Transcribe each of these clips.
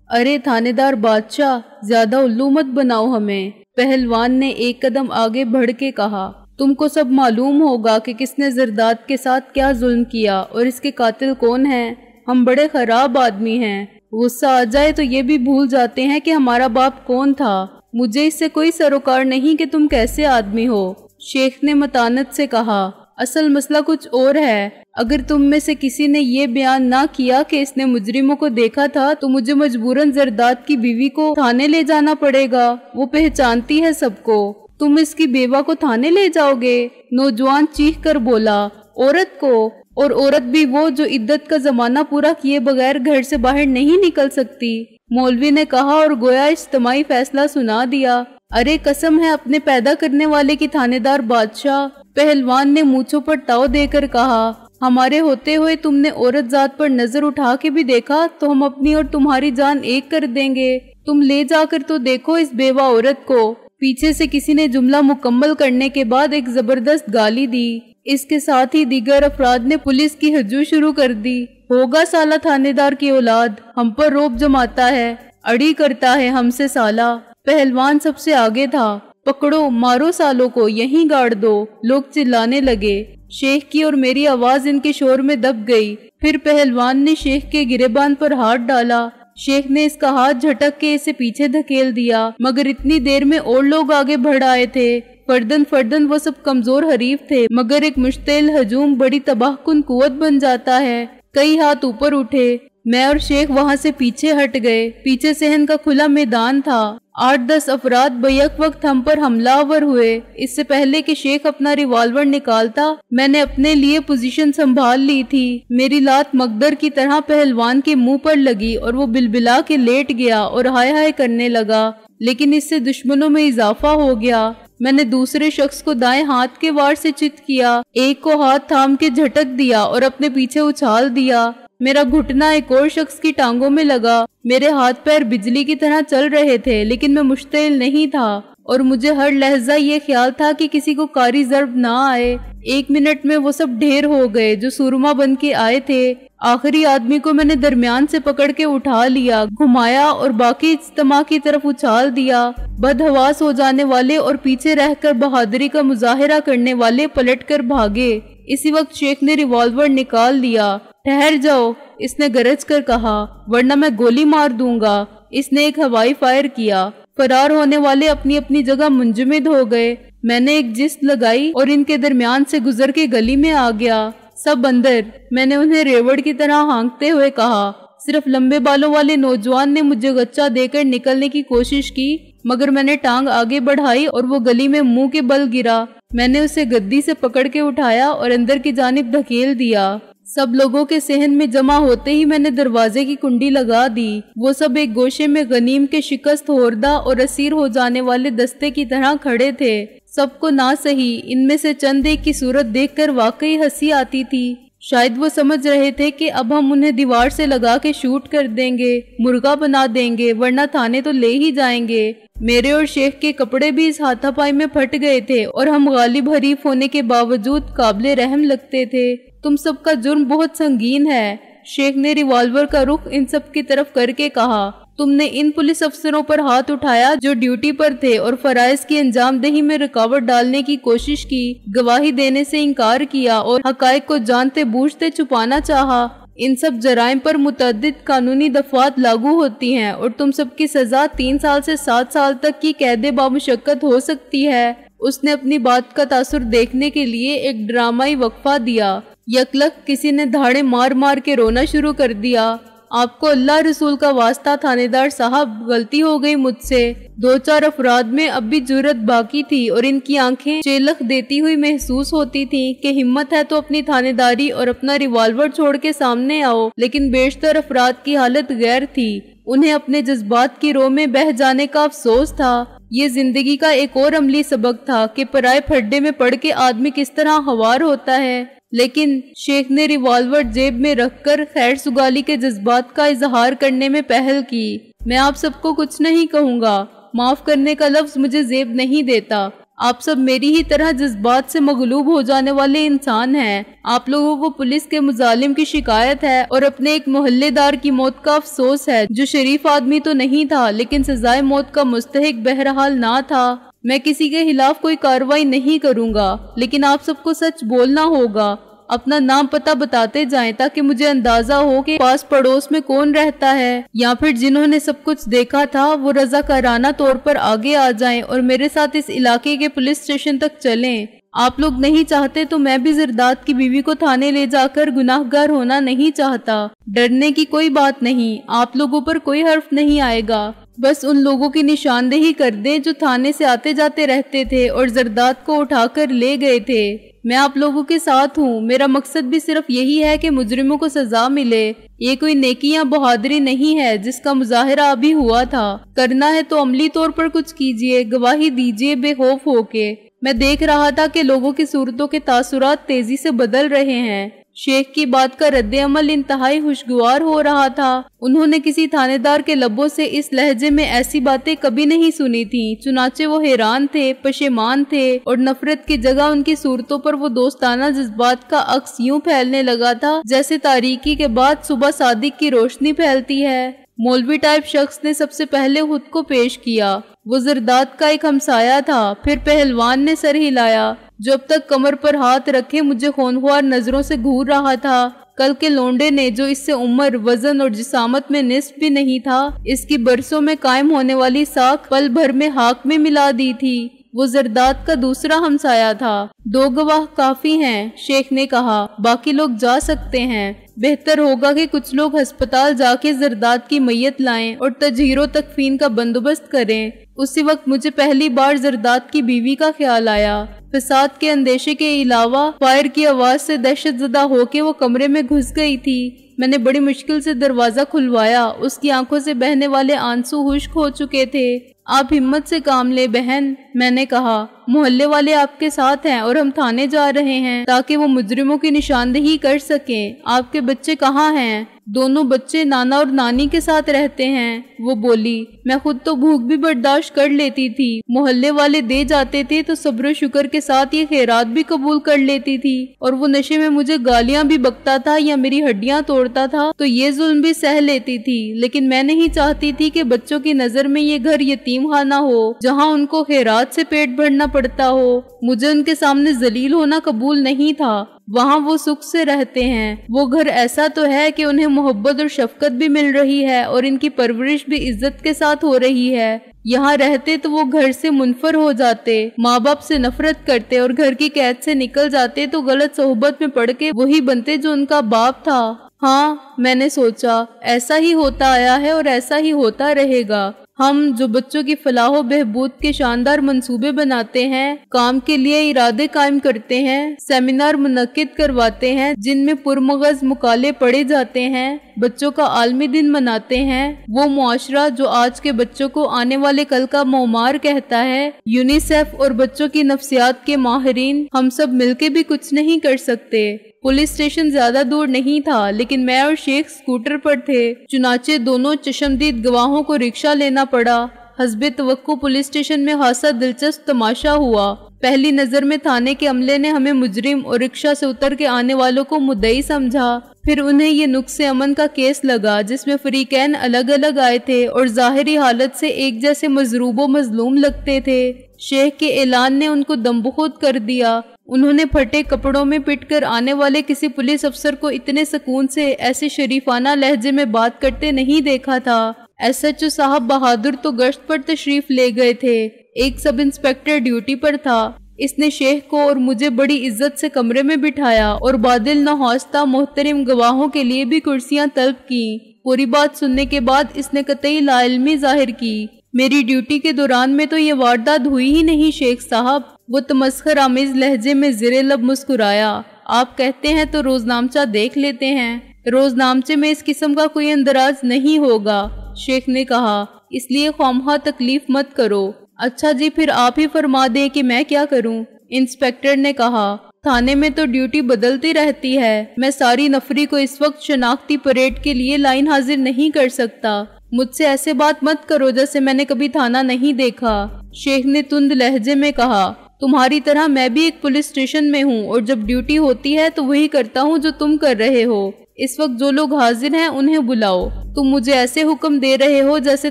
ارے تھانے دار بادشاہ، زیادہ الو مت بناؤ ہمیں، پہلوان نے ایک قدم آگے بڑھ کے کہا۔ تم کو سب معلوم ہوگا کہ کس نے زرداد کے ساتھ کیا ظلم کیا اور اس کے قاتل کون ہیں۔ ہم بڑے خراب آدمی ہیں، غصہ آ جائے تو یہ بھی بھول جاتے ہیں کہ ہمارا باپ کون تھا۔ مجھے اس سے کوئی سروکار نہیں کہ تم کیسے آدمی ہو، شیخ نے متانت سے کہا۔ اصل مسئلہ کچھ اور ہے۔ اگر تم میں سے کسی نے یہ بیان نہ کیا کہ اس نے مجرموں کو دیکھا تھا تو مجھے مجبوراً زرداد کی بیوی کو تھانے لے جانا پڑے گا۔ وہ پہچانتی ہے سب کو۔ تم اس کی بیوہ کو تھانے لے جاؤ گے؟ نوجوان چیخ کر بولا۔ عورت کو؟ اور عورت بھی وہ جو عدت کا زمانہ پورا کیے بغیر گھر سے باہر نہیں نکل سکتی، مولوی نے کہا اور گویا اجتماعی فیصلہ سنا دیا۔ ارے قسم ہے اپنے پیدا کرنے والے کی تھانے دار بادشاہ، پہلوان نے مونچھوں پر تاؤ دے کر کہا۔ ہمارے ہوتے ہوئے تم نے عورت ذات پر نظر اٹھا کے بھی دیکھا تو ہم اپنی اور تمہاری جان ایک کر دیں گے۔ تم لے جا کر تو دیکھو اس بیوہ عورت کو۔ پیچھے سے کسی نے جملہ مکمل کرنے کے بعد ایک زبردست گالی دی۔ اس کے ساتھ ہی دیگر افراد نے پولیس کی ہجوم شروع کر دی۔ ہوگا سالہ تھانے دار کی اولاد، ہم پر روب جماتا ہے، اڑی کرتا ہے ہم سے سالہ۔ پہلوان سب سے آگے تھا۔ پکڑو، مارو سالوں کو، یہیں گاڑ دو، لوگ چلانے لگے۔ شیخ کی اور میری آواز ان کے شور میں دب گئی۔ پھر پہلوان نے شیخ کے گریبان پر ہاتھ ڈالا۔ شیخ نے اس کا ہاتھ جھٹک کے اسے پیچھے دھکیل دیا، مگر اتنی دیر میں اور لوگ آگے بڑھ آئے تھے۔ فردن وہ سب کمزور حریف تھے، مگر ایک مشتعل ہجوم بڑی تباہ کن قوت بن جاتا ہے۔ کئی ہاتھ اوپر اٹھے، میں اور شیخ وہاں سے پیچھے ہٹ گئے۔ پیچھے صحن کا کھلا میدان تھا۔ 8-10 افراد بیک وقت ہم پر حملہ آور ہوئے۔ اس سے پہلے کہ شیخ اپنا ریوالور نکالتا، میں نے اپنے لیے پوزیشن سنبھال لی تھی۔ میری لات مقدر کی طرح پہلوان کے منہ پر لگی اور وہ بلبلا کے لیٹ گیا اور ہائے ہائے کرنے لگا، لیکن اس سے دشمنوں میں اضافہ ہو گیا۔ میں نے دوسرے شخص کو دائیں ہاتھ کے وار سے چت کیا، ایک کو ہاتھ تھام کے جھٹک دیا اور اپنے پیچھے اچھال دیا۔ میرا گھٹنا ایک اور شخص کی ٹانگوں میں لگا۔ میرے ہاتھ پیر بجلی کی طرح چل رہے تھے، لیکن میں مشتعل نہیں تھا اور مجھے ہر لحظہ یہ خیال تھا کہ کسی کو کاری ضرب نہ آئے۔ 1 منٹ میں وہ سب ڈھیر ہو گئے جو سورما بن کے آئے تھے۔ آخری آدمی کو میں نے درمیان سے پکڑ کے اٹھا لیا، گھمایا اور باقی اجتماع کی طرف اچھال دیا۔ بدحواس ہو جانے والے اور پیچھے رہ کر بہادری کا مظاہرہ کرنے والے پلٹ کر بھاگے۔ اسی وقت شیخ نے ریوالور نکال لیا۔ ٹھہر جاؤ، اس نے گرج کر کہا، ورنہ میں گولی مار دوں گا۔ اس نے ایک ہوائی فائر کیا۔ فرار ہونے والے اپنی اپنی جگہ منجمد ہو گئے۔ میں نے ایک جست لگائی اور ان کے درمیان سے گزر کے گلی میں آ گیا۔ سب اندر، میں نے انہیں ریوڑ کی طرح ہانکتے ہوئے کہا۔ صرف لمبے بالوں والے نوجوان نے مجھے غچہ دے کر نکلنے کی کوشش کی، مگر میں نے ٹانگ آگے بڑھائی اور وہ گلی میں منہ کے بل گرا۔ میں نے اسے گدی سے پکڑ کے اٹھایا اور اندر کی جانب دھکیل دیا۔ سب لوگوں کے صحن میں جمع ہوتے ہی میں نے دروازے کی کنڈی لگا دی۔ وہ سب ایک گوشے میں غنیم کے شکست خوردہ اور اسیر ہو جانے والے دستے کی طرح کھڑے تھے۔ سب کو نہ سہی، ان میں سے چند ایک کی صورت دیکھ کر واقعی ہنسی آتی تھی۔ شاید وہ سمجھ رہے تھے کہ اب ہم انہیں دیوار سے لگا کے شوٹ کر دیں گے، مرغا بنا دیں گے، ورنہ تھانے تو لے ہی جائیں گے۔ میرے اور شیخ کے کپڑے بھی اس ہاتھا پائی میں پھٹ گئے تھے اور ہم غالب حریف ہونے کے باوجود قابل رحم لگتے تھے۔ تم سب کا جرم بہت سنگین ہے، شیخ نے ریوالور کا رخ ان سب کی طرف کر کے کہا۔ تم نے ان پولیس افسروں پر ہاتھ اٹھایا جو ڈیوٹی پر تھے اور فرائض کی انجام دہی میں رکاوٹ ڈالنے کی کوشش کی، گواہی دینے سے انکار کیا اور حقائق کو جانتے بوجھتے چھپانا چاہا۔ ان سب جرائم پر متعدد قانونی دفعات لاگو ہوتی ہیں اور تم سب کی سزا 3 سال سے 7 سال تک کی قید بامشقت ہو سکتی ہے۔ اس نے اپنی بات کا تاثر دیکھنے کے لیے ایک ڈرامائی وقفہ دیا۔ یکلخت کسی نے دھاڑے مار مار کے رونا شروع کر دیا۔ آپ کو اللہ رسول کا واسطہ تھانے دار صاحب، غلطی ہو گئی مجھ سے۔ 2-4 افراد میں اب بھی جرأت باقی تھی اور ان کی آنکھیں چیلخ دیتی ہوئی محسوس ہوتی تھیں کہ ہمت ہے تو اپنی تھانے داری اور اپنا ریوالور چھوڑ کے سامنے آؤ، لیکن بیشتر افراد کی حالت غیر تھی۔ انہیں اپنے جذبات کی رو میں بہہ جانے کا افسوس تھا۔ یہ زندگی کا ایک اور عملی سبق تھا کہ پرائے پھڈے میں پڑ کے آدمی کس طرح ہوار ہوتا ہے۔ لیکن شیخ نے ریوالور جیب میں رکھ کر خیر سگالی کے جذبات کا اظہار کرنے میں پہل کی۔ میں آپ سب کو کچھ نہیں کہوں گا، معاف کرنے کا لفظ مجھے زیب نہیں دیتا۔ آپ سب میری ہی طرح جذبات سے مغلوب ہو جانے والے انسان ہیں۔ آپ لوگوں کو پولیس کے مظالم کی شکایت ہے اور اپنے ایک محلے دار کی موت کا افسوس ہے جو شریف آدمی تو نہیں تھا لیکن سزائے موت کا مستحق بہرحال نہ تھا۔ میں کسی کے خلاف کوئی کارروائی نہیں کروں گا لیکن آپ سب کو سچ بولنا ہوگا۔ اپنا نام پتہ بتاتے جائیں تاکہ مجھے اندازہ ہو کہ پاس پڑوس میں کون رہتا ہے، یا پھر جنہوں نے سب کچھ دیکھا تھا وہ رضاکارانہ طور پر آگے آ جائیں اور میرے ساتھ اس علاقے کے پولیس اسٹیشن تک چلیں۔ آپ لوگ نہیں چاہتے تو میں بھی زرداد کی بیوی کو تھانے لے جا کر گناہ گار ہونا نہیں چاہتا۔ ڈرنے کی کوئی بات نہیں، آپ لوگوں پر کوئی حرف نہیں آئے گا۔ بس ان لوگوں کی نشاندہی کر دیں جو تھانے سے آتے جاتے رہتے تھے اور زرداد کو اٹھا کر لے گئے تھے۔ میں آپ لوگوں کے ساتھ ہوں، میرا مقصد بھی صرف یہی ہے کہ مجرموں کو سزا ملے۔ یہ کوئی نیکی یا بہادری نہیں ہے جس کا مظاہرہ ابھی ہوا تھا۔ کرنا ہے تو عملی طور پر کچھ کیجئے، گواہی دیجئے بے خوف ہو کے۔ میں دیکھ رہا تھا کہ لوگوں کی صورتوں کے تاثرات تیزی سے بدل رہے ہیں۔ شیخ کی بات کا رد عمل انتہائی خوشگوار ہو رہا تھا۔ انہوں نے کسی تھانے دار کے لبوں سے اس لہجے میں ایسی باتیں کبھی نہیں سنی تھیں، چنانچہ وہ حیران تھے، پشیمان تھے اور نفرت کی جگہ ان کی صورتوں پر وہ دوستانہ جذبات کا عکس یوں پھیلنے لگا تھا جیسے تاریکی کے بعد صبح صادق کی روشنی پھیلتی ہے۔ مولوی ٹائپ شخص نے سب سے پہلے خود کو پیش کیا۔ وہ زرداد کا ایک ہمسایہ تھا۔ پھر پہلوان نے سر ہلایا جو اب تک کمر پر ہاتھ رکھے مجھے خونخوار نظروں سے گھور رہا تھا۔ کل کے لونڈے نے جو اس سے عمر، وزن اور جسامت میں نصف بھی نہیں تھا، اس کی برسوں میں قائم ہونے والی ساکھ پل بھر میں خاک میں ملا دی تھی۔ وہ زرداد کا دوسرا ہمسایہ تھا۔ 2 گواہ کافی ہیں، شیخ نے کہا، باقی لوگ جا سکتے ہیں۔ بہتر ہوگا کہ کچھ لوگ ہسپتال جا کے زرداد کی میت لائیں اور تجہیر و تکفین کا بندوبست کریں۔ اسی وقت مجھے پہلی بار زرداد کی بیوی کا خیال آیا۔ فساد کے اندیشے کے علاوہ فائر کی آواز سے دہشت زدہ ہو کے وہ کمرے میں گھس گئی تھی۔ میں نے بڑی مشکل سے دروازہ کھلوایا۔ اس کی آنکھوں سے بہنے والے آنسو خشک ہو چکے تھے۔ آپ ہمت سے کام لے بہن، میں نے کہا، محلے والے آپ کے ساتھ ہیں اور ہم تھانے جا رہے ہیں تاکہ وہ مجرموں کی نشاندہی کر سکیں۔ آپ کے بچے کہاں ہیں؟ دونوں بچے نانا اور نانی کے ساتھ رہتے ہیں، وہ بولی۔ میں خود تو بھوک بھی برداشت کر لیتی تھی، محلے والے دے جاتے تھے تو صبر و شکر کے ساتھ یہ خیرات بھی قبول کر لیتی تھی، اور وہ نشے میں مجھے گالیاں بھی بکتا تھا یا میری ہڈیاں توڑتا تھا تو یہ ظلم بھی سہ لیتی تھی، لیکن میں نہیں چاہتی تھی کہ بچوں کی نظر میں یہ گھر یتیم خانہ ہو جہاں ان کو خیرات سے پیٹ بھرنا پڑتا ہو۔ مجھے ان کے سامنے ذلیل ہونا قبول نہیں تھا۔ وہاں وہ سکھ سے رہتے ہیں، وہ گھر ایسا تو ہے کہ انہیں محبت اور شفقت بھی مل رہی ہے اور ان کی پرورش بھی عزت کے ساتھ ہو رہی ہے۔ یہاں رہتے تو وہ گھر سے منفر ہو جاتے، ماں باپ سے نفرت کرتے اور گھر کی قید سے نکل جاتے تو غلط صحبت میں پڑ کے وہی بنتے جو ان کا باپ تھا۔ ہاں، میں نے سوچا، ایسا ہی ہوتا آیا ہے اور ایسا ہی ہوتا رہے گا۔ ہم جو بچوں کی فلاح و بہبود کے شاندار منصوبے بناتے ہیں، کام کے لیے ارادے قائم کرتے ہیں، سیمینار منعقد کرواتے ہیں جن میں پرمغز مقالے پڑھے جاتے ہیں، بچوں کا عالمی دن مناتے ہیں، وہ معاشرہ جو آج کے بچوں کو آنے والے کل کا معمار کہتا ہے، یونیسیف اور بچوں کی نفسیات کے ماہرین، ہم سب مل کے بھی کچھ نہیں کر سکتے۔ پولیس اسٹیشن زیادہ دور نہیں تھا لیکن میں اور شیخ سکوٹر پر تھے، چنانچہ دونوں چشمدید گواہوں کو رکشہ لینا پڑا۔ حسب توقع پولیس اسٹیشن میں خاصا دلچسپ تماشا ہوا۔ پہلی نظر میں تھانے کے عملے نے ہمیں مجرم اور رکشہ سے اتر کے آنے والوں کو مدعی سمجھا۔ پھر انہیں یہ نقص امن کا کیس لگا جس میں فریقین الگ الگ آئے تھے اور ظاہری حالت سے ایک جیسے مضروب و مظلوم لگتے تھے۔ شیخ کے اعلان نے ان کو دمبخود کر دیا۔ انہوں نے پھٹے کپڑوں میں پٹ کر آنے والے کسی پولیس افسر کو اتنے سکون سے ایسے شریفانہ لہجے میں بات کرتے نہیں دیکھا تھا۔ ایس ایچ او صاحب بہادر تو گشت پر تشریف لے گئے تھے، ایک سب انسپیکٹر ڈیوٹی پر تھا۔ اس نے شیخ کو اور مجھے بڑی عزت سے کمرے میں بٹھایا اور بادل نخواستہ محترم گواہوں کے لیے بھی کرسیاں طلب کی۔ پوری بات سننے کے بعد اس نے قطعی لا علمی ظاہر کی۔ میری ڈیوٹی کے دوران میں تو یہ واردات ہوئی ہی نہیں شیخ صاحب، وہ تمسخر آمیز لہجے میں زیر لب مسکرایا۔ آپ کہتے ہیں تو روزنامچہ دیکھ لیتے ہیں۔ روزنامچے میں اس قسم کا کوئی اندراج نہیں ہوگا، شیخ نے کہا، اس لیے خوامخواہ تکلیف مت کرو۔ اچھا جی، پھر آپ ہی فرما دیں کہ میں کیا کروں، انسپیکٹر نے کہا۔ تھانے میں تو ڈیوٹی بدلتی رہتی ہے، میں ساری نفری کو اس وقت شناختی پریڈ کے لیے لائن حاضر نہیں کر سکتا۔ مجھ سے ایسے بات مت کرو جیسے میں نے کبھی تھانہ نہیں دیکھا، شیخ نے تند لہجے میں کہا۔ تمہاری طرح میں بھی ایک پولیس اسٹیشن میں ہوں اور جب ڈیوٹی ہوتی ہے تو وہی کرتا ہوں جو تم کر رہے ہو۔ اس وقت جو لوگ حاضر ہیں انہیں بلاؤ۔ تم مجھے ایسے حکم دے رہے ہو جیسے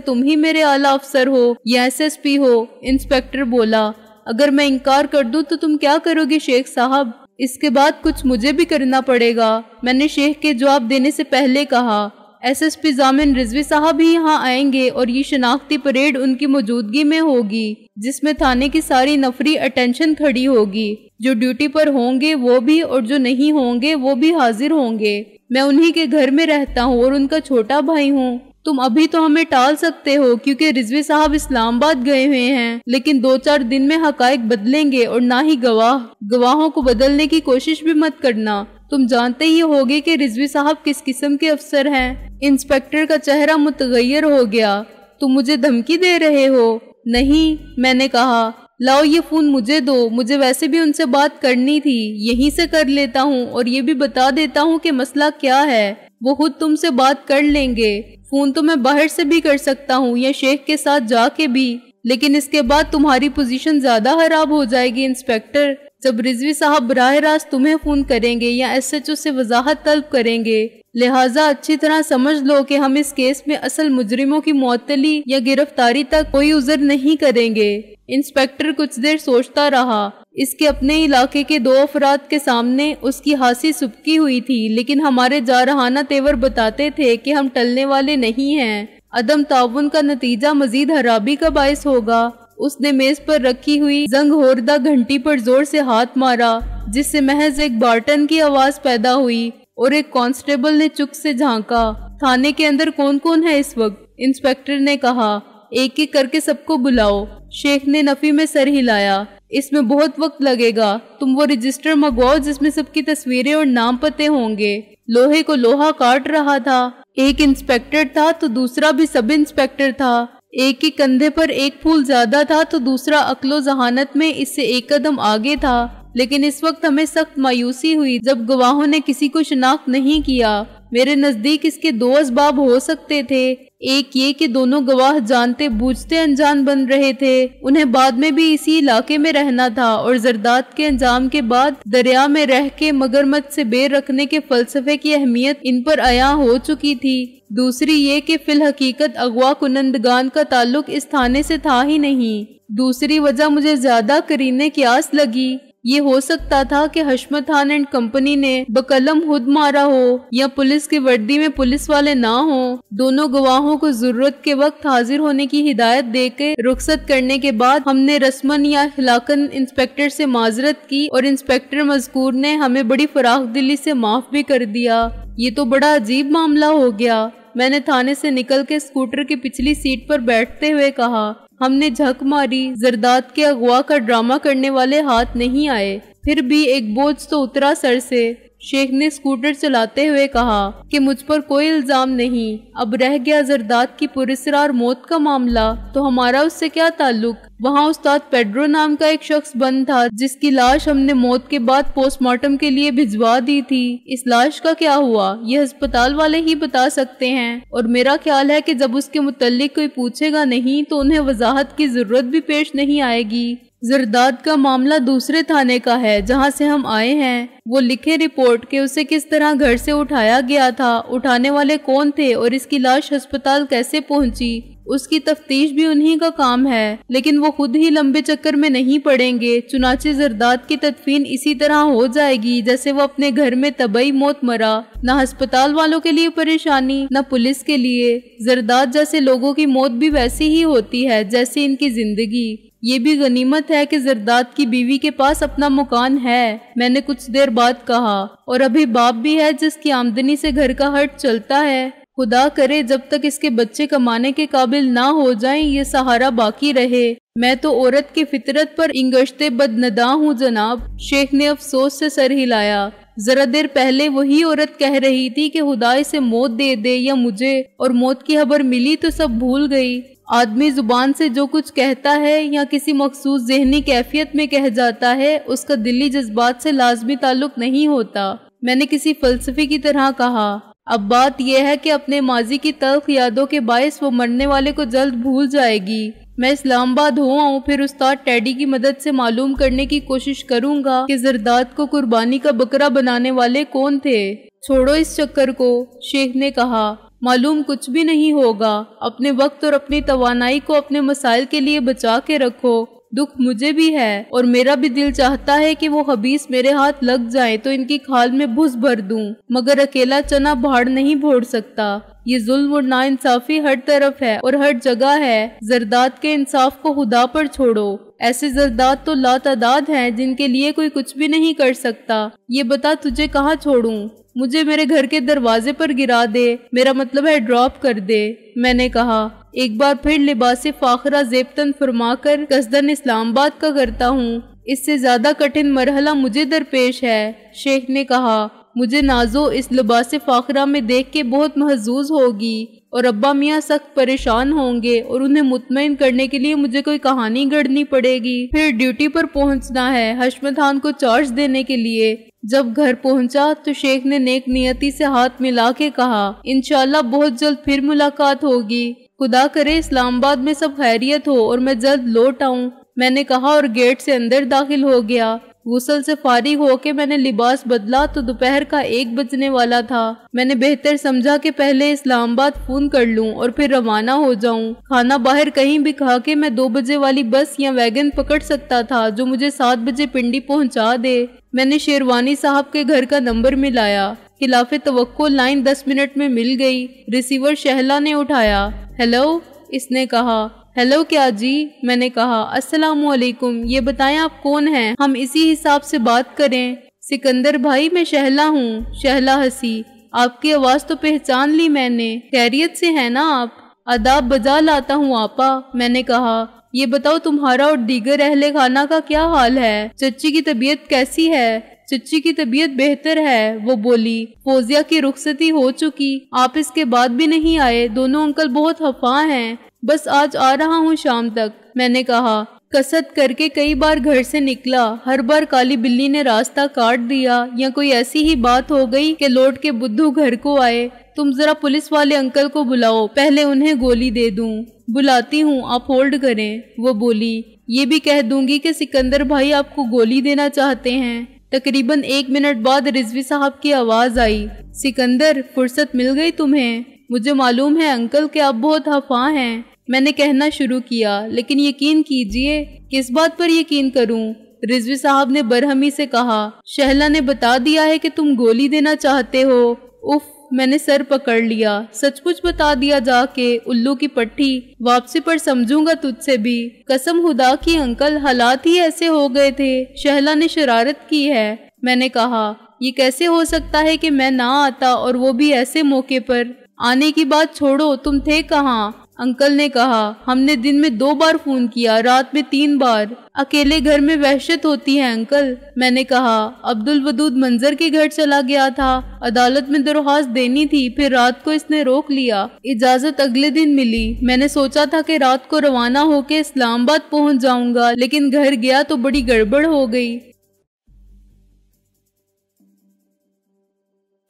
تم ہی میرے اعلیٰ افسر ہو یا SSP ہو، انسپکٹر بولا۔ اگر میں انکار کر دوں تو تم کیا کرو گے شیخ صاحب؟ اس کے بعد کچھ مجھے بھی کرنا پڑے گا، میں نے شیخ کے جواب دینے سے پہلے کہا۔ SSP ضامن رضوی صاحب ہی یہاں آئیں گے اور یہ شناختی پریڈ ان کی موجودگی میں ہوگی جس میں تھانے کی ساری نفری اٹینشن کھڑی ہوگی۔ جو ڈیوٹی پر ہوں گے وہ بھی اور جو نہیں ہوں گے وہ بھی حاضر ہوں گے۔ میں انہی کے گھر میں رہتا ہوں اور ان کا چھوٹا بھائی ہوں۔ تم ابھی تو ہمیں ٹال سکتے ہو کیونکہ رضوی صاحب اسلام آباد گئے ہوئے ہیں، لیکن 2-4 دن میں حقائق بدلیں گے اور نہ ہی گواہوں کو بدلنے کی کوشش بھی مت کرنا۔ تم جانتے ہی ہوگے کہ رضوی صاحب کس قسم کے افسر ہیں۔ انسپکٹر کا چہرہ متغیر ہو گیا۔ تم مجھے دھمکی دے رہے ہو؟ نہیں، میں نے کہا۔ لاؤ یہ فون مجھے دو، مجھے ویسے بھی ان سے بات کرنی تھی، یہیں سے کر لیتا ہوں اور یہ بھی بتا دیتا ہوں کہ مسئلہ کیا ہے، وہ خود تم سے بات کر لیں گے۔ فون تو میں باہر سے بھی کر سکتا ہوں یا شیخ کے ساتھ جا کے بھی، لیکن اس کے بعد تمہاری پوزیشن زیادہ خراب ہو جائے گی انسپکٹر۔ جب رضوی صاحب براہ راست تمہیں فون کریں گے یا SHO سے وضاحت طلب کریں گے، لہٰذا اچھی طرح سمجھ لو کہ ہم اس کیس میں اصل مجرموں کی معطلی یا گرفتاری تک کوئی عذر نہیں کریں گے۔ انسپکٹر کچھ دیر سوچتا رہا۔ اس کے اپنے علاقے کے 2 افراد کے سامنے اس کی ہنسی سبکی ہوئی تھی، لیکن ہمارے جارحانہ تیور بتاتے تھے کہ ہم ٹلنے والے نہیں ہیں۔ عدم تعاون کا نتیجہ مزید خرابی کا باعث ہوگا۔ اس نے میز پر رکھی ہوئی زنگ ہوردہ گھنٹی پر زور سے ہاتھ مارا، جس سے محض ایک بارٹن کی آواز پیدا ہوئی اور ایک کانسٹیبل نے چک سے جھانکا۔ تھانے کے اندر کون کون ہے اس وقت؟ انسپکٹر نے کہا۔ ایک ایک کر کے سب کو بلاؤ۔ شیخ نے نفی میں سر ہلایا۔ اس میں بہت وقت لگے گا، تم وہ رجسٹر منگواؤ جس میں سب کی تصویریں اور نام پتے ہوں گے۔ لوہے کو لوہا کاٹ رہا تھا۔ ایک انسپکٹر تھا تو دوسرا بھی سب انسپکٹر تھا۔ ایک کے کندھے پر ایک پھول زیادہ تھا تو دوسرا عقل و ذہانت میں اس سے ایک قدم آگے تھا۔ لیکن اس وقت ہمیں سخت مایوسی ہوئی جب گواہوں نے کسی کو شناخت نہیں کیا۔ میرے نزدیک اس کے 2 اسباب ہو سکتے تھے۔ ایک یہ کہ دونوں گواہ جانتے بوجھتے انجان بن رہے تھے، انہیں بعد میں بھی اسی علاقے میں رہنا تھا اور زرداد کے انجام کے بعد دریا میں رہ کے مگرمچھ سے بیر رکھنے کے فلسفے کی اہمیت ان پر عیاں ہو چکی تھی۔ دوسری یہ کہ فی الحقیقت اغوا کنندگان کا تعلق اس تھانے سے تھا ہی نہیں۔ دوسری وجہ مجھے زیادہ قرینے قیاس لگی۔ یہ ہو سکتا تھا کہ حشمت خان اینڈ کمپنی نے بقلم خود مارا ہو یا پولیس کی وردی میں پولیس والے نہ ہوں۔ دونوں گواہوں کو ضرورت کے وقت حاضر ہونے کی ہدایت دے کے رخصت کرنے کے بعد ہم نے رسماً یا اخلاقاً انسپکٹر سے معذرت کی اور انسپکٹر مذکور نے ہمیں بڑی فراخ دلی سے معاف بھی کر دیا۔ یہ تو بڑا عجیب معاملہ ہو گیا، میں نے تھانے سے نکل کے اسکوٹر کی پچھلی سیٹ پر بیٹھتے ہوئے کہا۔ ہم نے جھک ماری، زرداد کے اغوا کا ڈرامہ کرنے والے ہاتھ نہیں آئے، پھر بھی ایک بوجھ تو اترا سر سے۔ شیخ نے اسکوٹر چلاتے ہوئے کہا کہ مجھ پر کوئی الزام نہیں، اب رہ گیا زرداد کی پراسرار موت کا معاملہ، تو ہمارا اس سے کیا تعلق؟ وہاں استاد پیڈرو نام کا ایک شخص بند تھا جس کی لاش ہم نے موت کے بعد پوسٹ مارٹم کے لیے بھجوا دی تھی۔ اس لاش کا کیا ہوا یہ ہسپتال والے ہی بتا سکتے ہیں، اور میرا خیال ہے کہ جب اس کے متعلق کوئی پوچھے گا نہیں تو انہیں وضاحت کی ضرورت بھی پیش نہیں آئے گی۔ زرداد کا معاملہ دوسرے تھانے کا ہے جہاں سے ہم آئے ہیں۔ وہ لکھے رپورٹ کہ اسے کس طرح گھر سے اٹھایا گیا تھا، اٹھانے والے کون تھے اور اس کی لاش ہسپتال کیسے پہنچی، اس کی تفتیش بھی انہی کا کام ہے، لیکن وہ خود ہی لمبے چکر میں نہیں پڑیں گے۔ چنانچہ زرداد کی تدفین اسی طرح ہو جائے گی جیسے وہ اپنے گھر میں طبعی موت مرا، نہ ہسپتال والوں کے لیے پریشانی نہ پولیس کے لیے۔ زرداد جیسے لوگوں کی موت بھی ویسی ہی ہوتی ہے جیسے ان کی زندگی۔ یہ بھی غنیمت ہے کہ زرداد کی بیوی کے پاس اپنا مکان ہے، میں نے کچھ دیر بعد کہا، اور ابھی باپ بھی ہے جس کی آمدنی سے گھر کا خرچ چلتا ہے۔ خدا کرے جب تک اس کے بچے کمانے کے قابل نہ ہو جائیں یہ سہارا باقی رہے۔ میں تو عورت کی فطرت پر انگشتے بدنداں ہوں جناب۔ شیخ نے افسوس سے سر ہلایا۔ ذرا دیر پہلے وہی عورت کہہ رہی تھی کہ خدا اسے موت دے دے یا مجھے، اور موت کی خبر ملی تو سب بھول گئی۔ آدمی زبان سے جو کچھ کہتا ہے یا کسی مخصوص ذہنی کیفیت میں کہہ جاتا ہے اس کا دلی جذبات سے لازمی تعلق نہیں ہوتا، میں نے کسی فلسفی کی طرح کہا۔ اب بات یہ ہے کہ اپنے ماضی کی تلخ یادوں کے باعث وہ مرنے والے کو جلد بھول جائے گی۔ میں اسلام آباد ہو آؤں پھر استاد ٹیڈی کی مدد سے معلوم کرنے کی کوشش کروں گا کہ زرداد کو قربانی کا بکرا بنانے والے کون تھے۔ چھوڑو اس چکر کو، شیخ نے کہا، معلوم کچھ بھی نہیں ہوگا، اپنے وقت اور اپنی توانائی کو اپنے مسائل کے لیے بچا کے رکھو۔ دکھ مجھے بھی ہے اور میرا بھی دل چاہتا ہے کہ وہ خبیث میرے ہاتھ لگ جائیں تو ان کی کھال میں بھس بھر دوں، مگر اکیلا چنا بھاڑ نہیں بھوڑ سکتا۔ یہ ظلم اور ناانصافی ہر طرف ہے اور ہر جگہ ہے۔ زرداد کے انصاف کو خدا پر چھوڑو، ایسے زرداد تو لاتعداد ہیں جن کے لیے کوئی کچھ بھی نہیں کر سکتا۔ یہ بتا تجھے کہاں چھوڑوں؟ مجھے میرے گھر کے دروازے پر گرا دے، میرا مطلب ہے ڈراپ کر دے۔ میں نے کہا، ایک بار پھر لباس فاخرہ زیبتن فرما کر قصدن اسلام آباد کا کرتا ہوں، اس سے زیادہ کٹھن مرحلہ مجھے درپیش ہے۔ شیخ نے کہا، مجھے نازو اس لباس فاخرہ میں دیکھ کے بہت محظوظ ہوگی اور ابا میاں سخت پریشان ہوں گے اور انہیں مطمئن کرنے کے لیے مجھے کوئی کہانی گڑھنی پڑے گی۔ پھر ڈیوٹی پر پہنچنا ہے حشمت خان کو چارج دینے کے لیے۔ جب گھر پہنچا تو شیخ نے نیک نیتی سے ہاتھ ملا کے کہا، انشاءاللہ بہت جلد پھر ملاقات ہوگی، خدا کرے اسلام آباد میں سب خیریت ہو اور میں جلد لوٹ آؤں۔ میں نے کہا اور گیٹ سے اندر داخل ہو گیا۔ غسل سے فارغ ہو کے میں نے لباس بدلا تو دوپہر کا 1 بجنے والا تھا۔ میں نے بہتر سمجھا کہ پہلے اسلام آباد فون کر لوں اور پھر روانہ ہو جاؤں۔ کھانا باہر کہیں بھی کھا کے میں 2 بجے والی بس یا ویگن پکڑ سکتا تھا جو مجھے 7 بجے پنڈی پہنچا دے۔ میں نے شیروانی صاحب کے گھر کا نمبر ملایا۔ خلاف توقع لائن 10 منٹ میں مل گئی۔ ریسیور شہلا نے اٹھایا۔ ہیلو، اس نے کہا۔ ہیلو کیا جی؟ میں نے کہا، السلام علیکم، یہ بتائیں آپ کون ہیں، ہم اسی حساب سے بات کریں۔ سکندر بھائی، میں شہلا ہوں۔ شہلا ہنسی، آپ کی آواز تو پہچان لی میں نے، خیریت سے ہیں نا آپ؟ آداب بجا لاتا ہوں آپا، میں نے کہا۔ یہ بتاؤ تمہارا اور دیگر اہل خانہ کا کیا حال ہے؟ چچی کی طبیعت کیسی ہے؟ چچی کی طبیعت بہتر ہے، وہ بولی۔ فوزیہ کی رخصتی ہو چکی، آپ اس کے بعد بھی نہیں آئے، دونوں انکل بہت خفا ہیں۔ بس آج آ رہا ہوں شام تک، میں نے کہا۔ قصد کر کے کئی بار گھر سے نکلا، ہر بار کالی بلی نے راستہ کاٹ دیا یا کوئی ایسی ہی بات ہو گئی کہ لوٹ کے بدھو گھر کو آئے۔ تم ذرا پولیس والے انکل کو بلاؤ، پہلے انہیں گولی دے دوں۔ بلاتی ہوں، آپ ہولڈ کریں، وہ بولی۔ یہ بھی کہہ دوں گی کہ سکندر بھائی آپ کو گولی دینا چاہتے ہیں۔ تقریباً 1 منٹ بعد رضوی صاحب کی آواز آئی، سکندر، فرصت مل گئی تمہیں؟ مجھے معلوم ہے انکل کہ آپ بہت خفا ہیں۔ میں نے کہنا شروع کیا، لیکن یقین کیجئے۔ کس بات پر یقین کروں؟ رضوی صاحب نے برہمی سے کہا، شہلا نے بتا دیا ہے کہ تم گولی دینا چاہتے ہو۔ اف، میں نے سر پکڑ لیا۔ سچ مچ بتا دیا جا کے، الو کی پٹھی، واپسی پر سمجھوں گا تجھ سے بھی۔ قسم خدا کی انکل، حالات ہی ایسے ہو گئے تھے، شہلا نے شرارت کی ہے۔ میں نے کہا، یہ کیسے ہو سکتا ہے کہ میں نہ آتا اور وہ بھی ایسے موقع پر؟ آنے کی بات چھوڑو، تم تھے کہاں؟ انکل نے کہا، ہم نے دن میں 2 بار فون کیا، رات میں 3 بار۔ اکیلے گھر میں وحشت ہوتی ہے انکل۔ میں نے کہا، عبد الودود منظر کے گھر چلا گیا تھا، عدالت میں درخواست دینی تھی، پھر رات کو اس نے روک لیا، اجازت اگلے دن ملی۔ میں نے سوچا تھا کہ رات کو روانہ ہو کے اسلام آباد پہنچ جاؤں گا، لیکن گھر گیا تو بڑی گڑبڑ ہو گئی۔